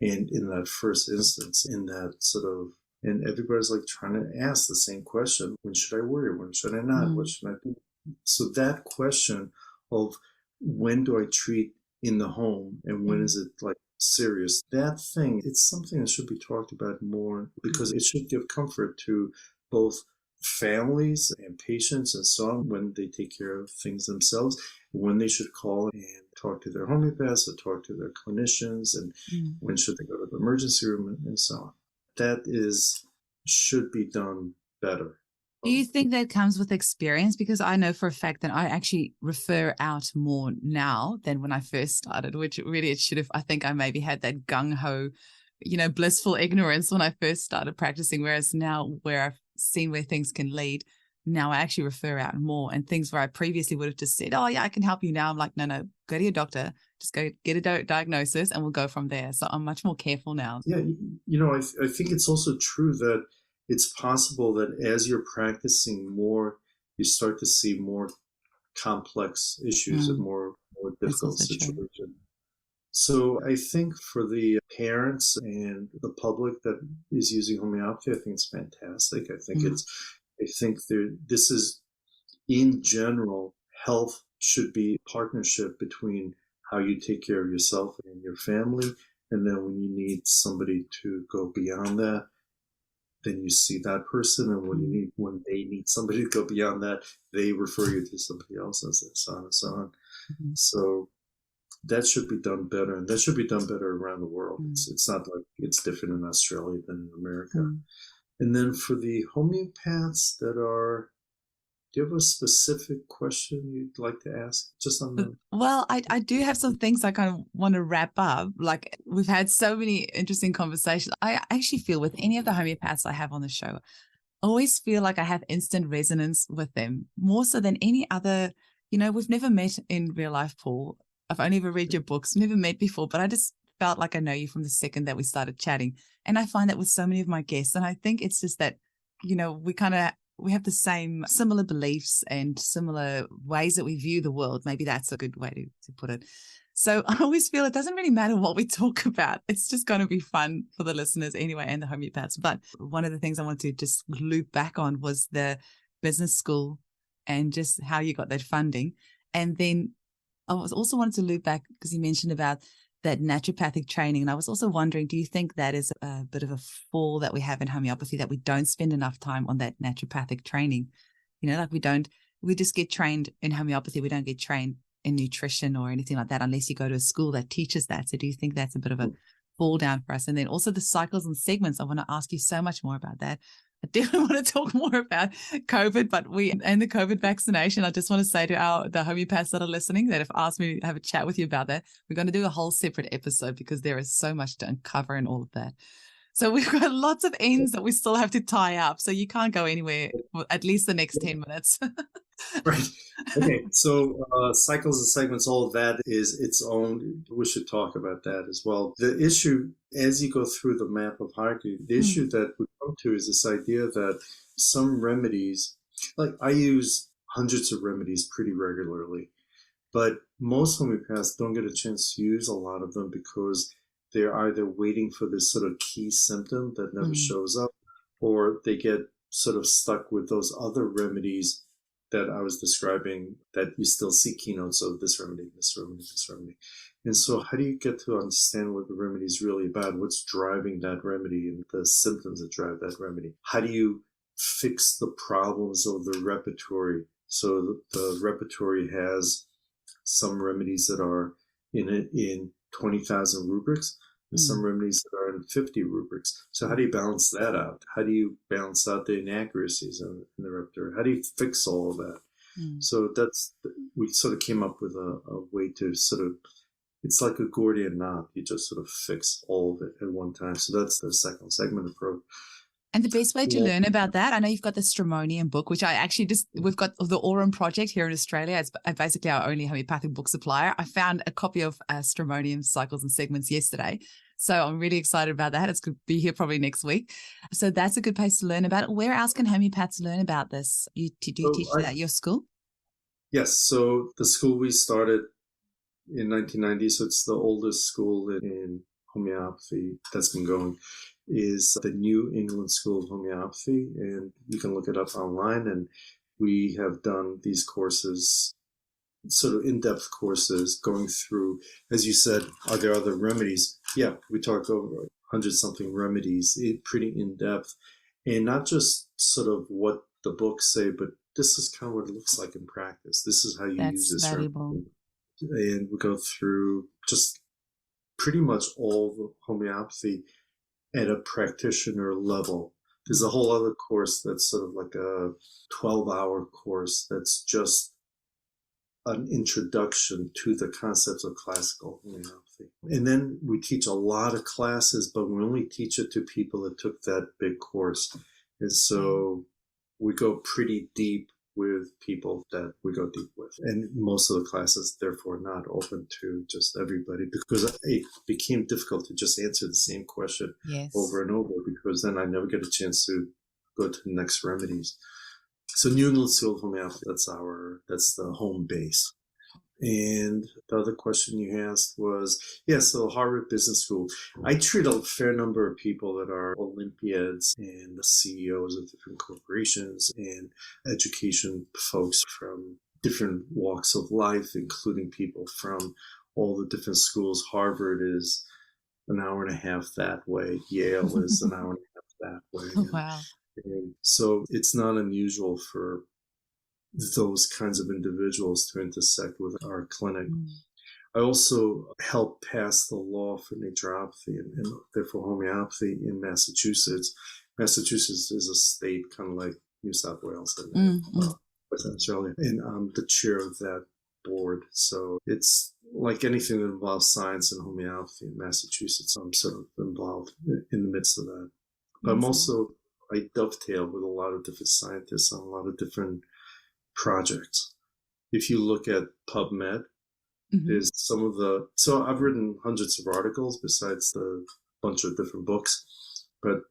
And in that first instance, in that sort of, and everybody's like trying to ask the same question: when should I worry? When should I not? What should I do? So that question of when do I treat in the home and when is it like serious, that thing, it's something that should be talked about more, because it should give comfort to both families and patients and so on when they take care of things themselves, when they should call and talk to their homeopaths or talk to their clinicians, and when should they go to the emergency room and so on. That should be done better. Do you think that comes with experience? Because I know for a fact that I actually refer out more now than when I first started, which really it should have. I think I maybe had that gung-ho, blissful ignorance when I first started practicing, whereas now where I've seen where things can lead, now I actually refer out more, and things where I previously would have just said, oh yeah, I can help you now. I'm like, no, go to your doctor, just go get a diagnosis and we'll go from there. So I'm much more careful now. Yeah. I think it's also true that it's possible that as you're practicing more, you start to see more complex issues and more difficult situations. So I think for the parents and the public that is using homeopathy, I think it's fantastic. I think this is, in general, health should be a partnership between how you take care of yourself and your family, and then when you need somebody to go beyond that, then you see that person, and when they need somebody to go beyond that, they refer you to somebody else, and so on and so on. So that should be done better, and that should be done better around the world. It's not like it's different in Australia than in America. And then for the homeopaths that are, do you have a specific question you'd like to ask? Just on the... Well, I do have some things I kind of want to wrap up. Like, we've had so many interesting conversations. I actually feel with any of the homeopaths I have on the show, I always feel like I have instant resonance with them, more so than any other. We've never met in real life, Paul. I've only ever read your books, never met before, but I just felt like I know you from the second that we started chatting. And I find that with so many of my guests. And I think it's just that, we kind of we have the similar beliefs and similar ways that we view the world. Maybe that's a good way to put it. So I always feel it doesn't really matter what we talk about. It's just going to be fun for the listeners anyway and the homeopaths. But one of the things I wanted to just loop back on was the business school and just how you got that funding. And then I was also wanted to loop back because you mentioned about that naturopathic training. And I was also wondering, do you think that is a bit of a fall that we have in homeopathy, that we don't spend enough time on that naturopathic training? You know, like we just get trained in homeopathy. We don't get trained in nutrition or anything like that unless you go to a school that teaches that. So do you think that's a bit of a fall down for us? And then also the cycles and segments. I want to ask you so much more about that. I definitely want to talk more about COVID, and the COVID vaccination. I just want to say to the homeopaths that are listening that have asked me to have a chat with you about that, we're going to do a whole separate episode because there is so much to uncover in all of that. So we've got lots of ends that we still have to tie up. So you can't go anywhere for at least the next 10 minutes. Right. Okay. So cycles and segments, all of that is its own. We should talk about that as well. The issue, as you go through the map of hierarchy, the issue that we come to is this idea that some remedies, like I use hundreds of remedies pretty regularly, but most homeopaths don't get a chance to use a lot of them because they're either waiting for this sort of key symptom that never shows up, or they get sort of stuck with those other remedies that I was describing, that you still see keynotes of this remedy, this remedy, this remedy. And so how do you get to understand what the remedy is really about? What's driving that remedy and the symptoms that drive that remedy? How do you fix the problems of the repertory? So the repertory has some remedies that are in 20,000 rubrics, and some remedies that are in 50 rubrics. So how do you balance that out? How do you balance out the inaccuracies in the repertoire? How do you fix all of that? So we sort of came up with a way to sort of, it's like a Gordian knot. You just sort of fix all of it at one time. So that's the second segment approach. And the best way to learn about that, I know you've got the Stramonium book, which I actually we've got the Aurum Project here in Australia. It's basically our only homeopathic book supplier. I found a copy of Stramonium Cycles and Segments yesterday. So I'm really excited about that. It's going to be here probably next week. So that's a good place to learn about it. Where else can homeopaths learn about this? Do you teach that at your school? Yes. So the school we started in 1990, so it's the oldest school in homeopathy that's been going, is the New England School of Homeopathy, and you can look it up online. And we have done these courses, sort of in-depth courses, going through, as you said, are there other remedies? Yeah, we talk over 100-something remedies, pretty in-depth, and not just sort of what the books say, but this is kind of what it looks like in practice. This is how you use this remedy. And we go through just pretty much all the homeopathy at a practitioner level. There's a whole other course that's sort of like a 12-hour course that's just an introduction to the concepts of classical homeopathy. And then we teach a lot of classes, but we only teach it to people that took that big course. And so we go pretty deep with people that we go deep with. And most of the classes, therefore, not open to just everybody, because it became difficult to just answer the same question over and over, because then I never get a chance to go to the next remedies. So New England School of Homeopathy, that's the home base. And the other question you asked was, so Harvard Business School. I treat a fair number of people that are Olympiads and the CEOs of different corporations and education folks from different walks of life, including people from all the different schools. Harvard is an hour and a half that way. Yale is an hour and a half that way. Oh, wow. And so it's not unusual for those kinds of individuals to intersect with our clinic. I also helped pass the law for naturopathy and therefore homeopathy in Massachusetts. Massachusetts is a state kind of like New South Wales and Western Australia, and I'm the chair of that board. So it's like anything that involves science and homeopathy in Massachusetts, I'm sort of involved in the midst of that. But I'm also, I dovetail with a lot of different scientists on a lot of different projects. If you look at PubMed, there's some of so I've written hundreds of articles besides the bunch of different books, but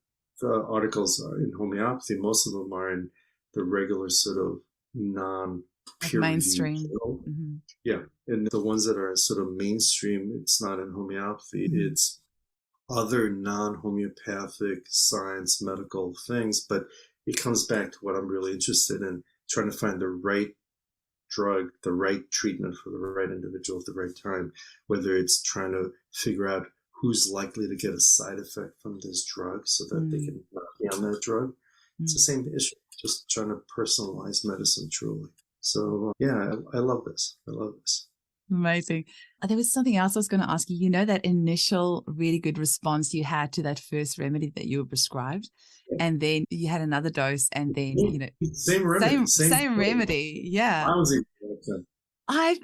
the articles are in homeopathy. Most of them are in the regular sort of non-peer mainstream. review. Mm-hmm. Yeah. And the ones that are sort of mainstream, it's not in homeopathy. Mm-hmm. It's other non-homeopathic science, medical things. But it comes back to what I'm really interested in, trying to find the right drug, the right treatment for the right individual at the right time, whether it's trying to figure out who's likely to get a side effect from this drug so that they can not be on that drug. It's the same issue, just trying to personalize medicine truly. So yeah, I love this. I love this. Amazing. There was something else I was going to ask you. You know, that initial really good response you had to that first remedy that you were prescribed, and then you had another dose, and then, you know, same remedy. Same remedy. Yeah.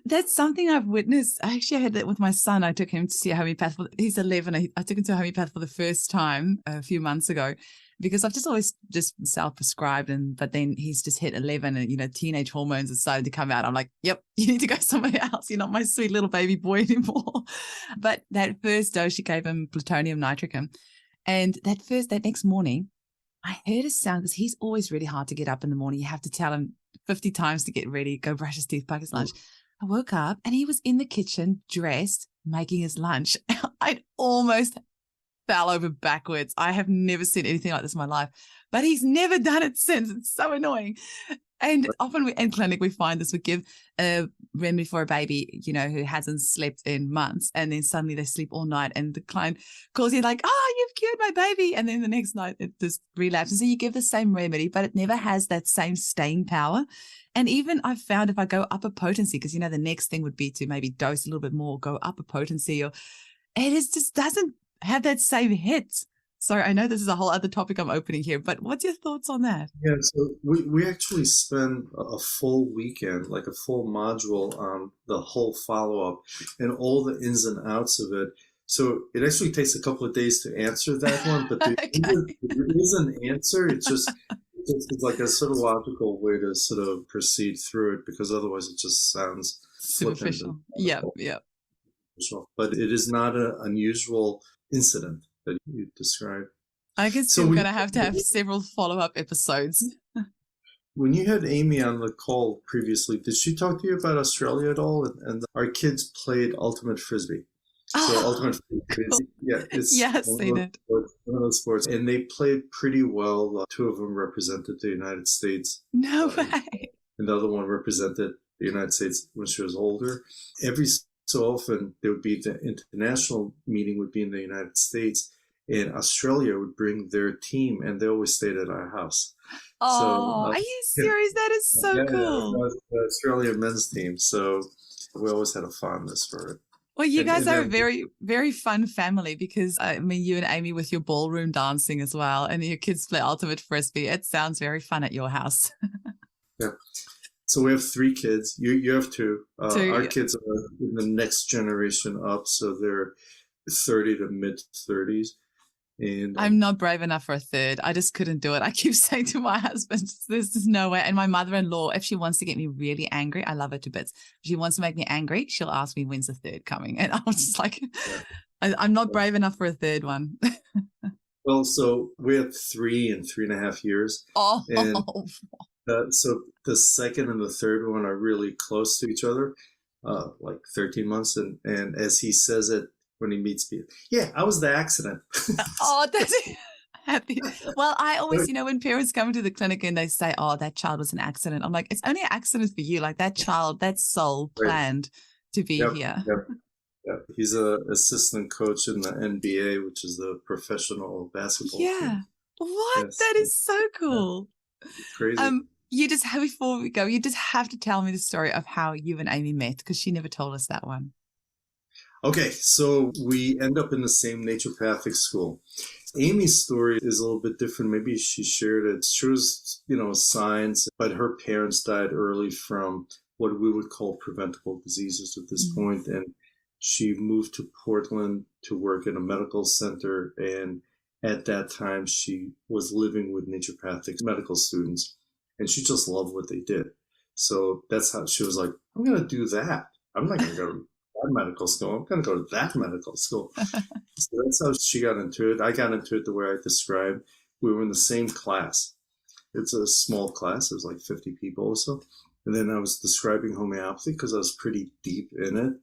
That's something I've witnessed. I actually had that with my son. I took him to see a homeopath. He's 11. I took him to a homeopath for the first time a few months ago, because I've just always just self-prescribed, but then he's just hit 11 and, you know, teenage hormones have started to come out. I'm like, yep, you need to go somewhere else. You're not my sweet little baby boy anymore. But that first dose, she gave him plutonium nitricum. And that next morning, I heard a sound, because he's always really hard to get up in the morning. You have to tell him 50 times to get ready, go brush his teeth, pack his lunch. I woke up and he was in the kitchen, dressed, making his lunch. I'd almost fell over backwards. I have never seen anything like this in my life, but he's never done it since. It's so annoying. And often in clinic, we find this. We give a remedy for a baby, you know, who hasn't slept in months, and then suddenly they sleep all night, and the client calls you like, oh, you've cured my baby. And then the next night it just relapses. So you give the same remedy, but it never has that same staying power. And even I've found if I go up a potency, because, you know, the next thing would be to maybe dose a little bit more, go up a potency, or just doesn't have that same hit. So I know this is a whole other topic I'm opening here, but what's your thoughts on that? Yeah, so we actually spend a full weekend, like a full module on the whole follow-up and all the ins and outs of it. So it actually takes a couple of days to answer that one, but there is an answer. It's like a sort of logical way to sort of proceed through it, because otherwise it just sounds superficial. Yeah. But it is not an unusual incident that you described. I guess we're going to have several follow-up episodes. When you had Amy on the call previously, did she talk to you about Australia at all? And our kids played ultimate frisbee. So ultimate frisbee, cool. it's I've seen it. One of those sports, and they played pretty well. Two of them represented the United States. No way. And the other one represented the United States when she was older. Every so often, there would be the international meeting would be in the United States, and Australia would bring their team, and they always stayed at our house. Oh, are you serious? That is so cool. Yeah, the Australian men's team. So we always had a fondness for it. Well, you guys are a very, very fun family, because, I mean, you and Amy with your ballroom dancing as well, and your kids play ultimate frisbee. It sounds very fun at your house. Yeah. So we have 3 kids. You have 2. Our kids are in the next generation up, so they're 30 to mid-30s. And I'm not brave enough for a third. I just couldn't do it. I keep saying to my husband, "This is no way." And my mother-in-law, if she wants to get me really angry, I love her to bits. If she wants to make me angry, she'll ask me, "When's the third coming?" And I'm just like, I'm not brave enough for a third one. Well, so we had 3 in 3.5 years. Oh. And so the second and the third one are really close to each other, like 13 months. And as he says it when he meets me, yeah, I was the accident. Oh, that's happy. Well, I always, you know, when parents come to the clinic and they say, "Oh, that child was an accident," I'm like, it's only an accident for you. Like, that child, that soul planned to be here. Yep. He's an assistant coach in the NBA, which is the professional basketball team. What? Yes. That is so cool. Yeah. Crazy. Before we go, you just have to tell me the story of how you and Amy met, because she never told us that one. Okay, so we end up in the same naturopathic school. Amy's story is a little bit different. Maybe she shared it. She was, science, but her parents died early from what we would call preventable diseases at this point. And she moved to Portland to work in a medical center. And at that time, she was living with naturopathic medical students. And she just loved what they did. So that's how she was like, I'm going to do that. I'm not going to go to that medical school. I'm going to go to that medical school. So that's how she got into it. I got into it the way I described. We were in the same class. It's a small class. There's like 50 people or so. And then I was describing homeopathy because I was pretty deep in it.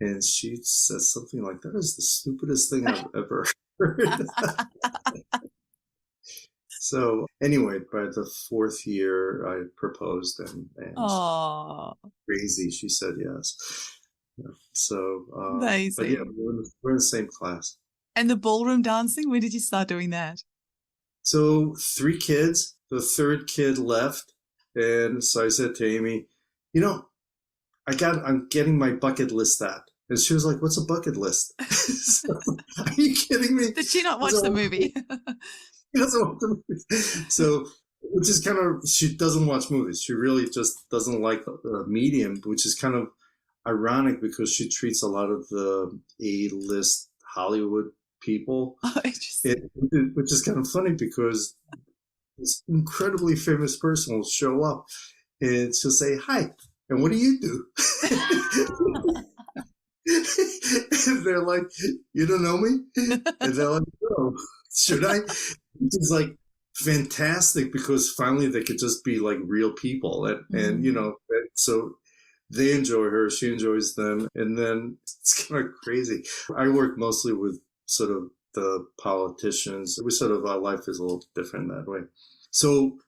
And she said something like, that is the stupidest thing I've ever heard. So anyway, by the 4th year, I proposed and crazy, she said yes. Yeah. So, amazing. but yeah, we're in the same class. And the ballroom dancing, when did you start doing that? So 3 kids, the 3rd kid left. And so I said to Amy, I'm getting my bucket list out. And she was like, what's a bucket list? So, are you kidding me? Did she not watch the movie? She doesn't watch the movies. So, which is kind of, she doesn't watch movies. She really just doesn't like the medium, which is kind of ironic because she treats a lot of the A-list Hollywood people, which is kind of funny because this incredibly famous person will show up and she'll say, hi, and what do you do? And they're like, you don't know me? And they're like, no, should I? Which is like fantastic because finally they could just be like real people. And so they enjoy her, she enjoys them. And then it's kind of crazy. I work mostly with sort of the politicians. Our life is a little different that way. So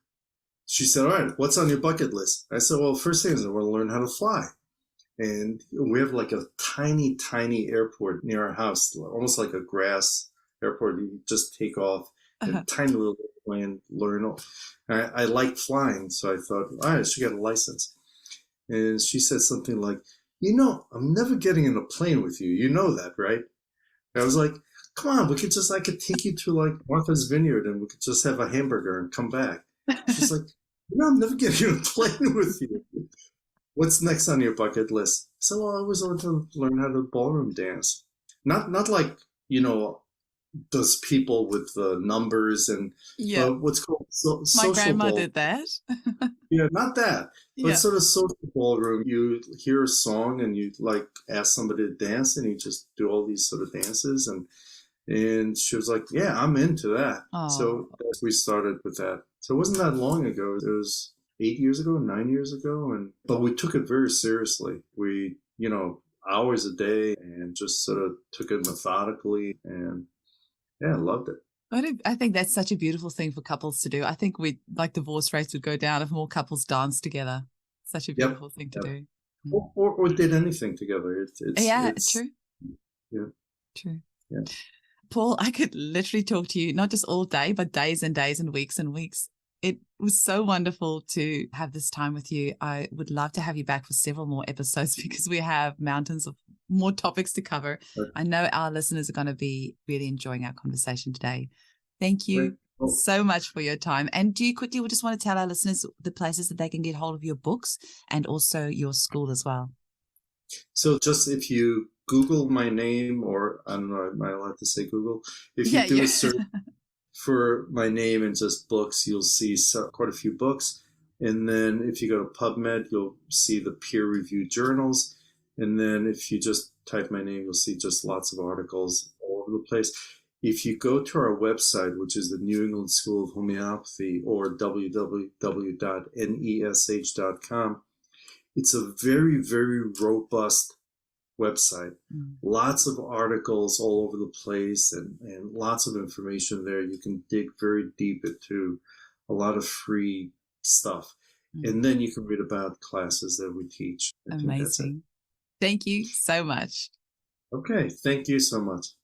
she said, all right, what's on your bucket list? I said, well, first thing is I want to learn how to fly. And we have like a tiny, tiny airport near our house, almost like a grass airport. You just take off in a tiny little plane, learn. I like flying, so I thought, all right, I should get a license. And she said something like, I'm never getting in a plane with you. You know that, right? And I was like, come on, I could take you to like Martha's Vineyard and we could just have a hamburger and come back. She's like, I'm never getting in a plane with you. What's next on your bucket list? I said, well, I always wanted to learn how to ballroom dance. Not like, those people with the numbers and what's called social. My grandma ball. did that. Yeah, not that. But sort of social ballroom. You hear a song and you like ask somebody to dance and you just do all these sort of dances. And she was like, yeah, I'm into that. Aww. So we started with that. So it wasn't that long ago. It was 8 years ago, 9 years ago. But we took it very seriously. We, hours a day and just sort of took it methodically and I loved it. I think that's such a beautiful thing for couples to do. I think divorce rates would go down if more couples danced together. Such a beautiful thing to do. Or did anything together. It's true. Yeah. True. Yeah. Paul, I could literally talk to you, not just all day, but days and days and weeks and weeks. It was so wonderful to have this time with you. I would love to have you back for several more episodes because we have mountains of more topics to cover. Right. I know our listeners are going to be really enjoying our conversation today. Thank you so much for your time. And do you quickly just want to tell our listeners the places that they can get hold of your books and also your school as well? So just if you Google my name, or I don't know, am I allowed to say Google? If you do a search for my name and just books, you'll see quite a few books. And then if you go to PubMed, you'll see the peer-reviewed journals. And then if you just type my name, you'll see just lots of articles all over the place. If you go to our website, which is the New England School of Homeopathy, or www.nesh.com, it's a very, very robust website. Lots of articles all over the place and lots of information there. You can dig very deep into a lot of free stuff. And then you can read about classes that we teach. Amazing. Thank you so much. Okay. Thank you so much.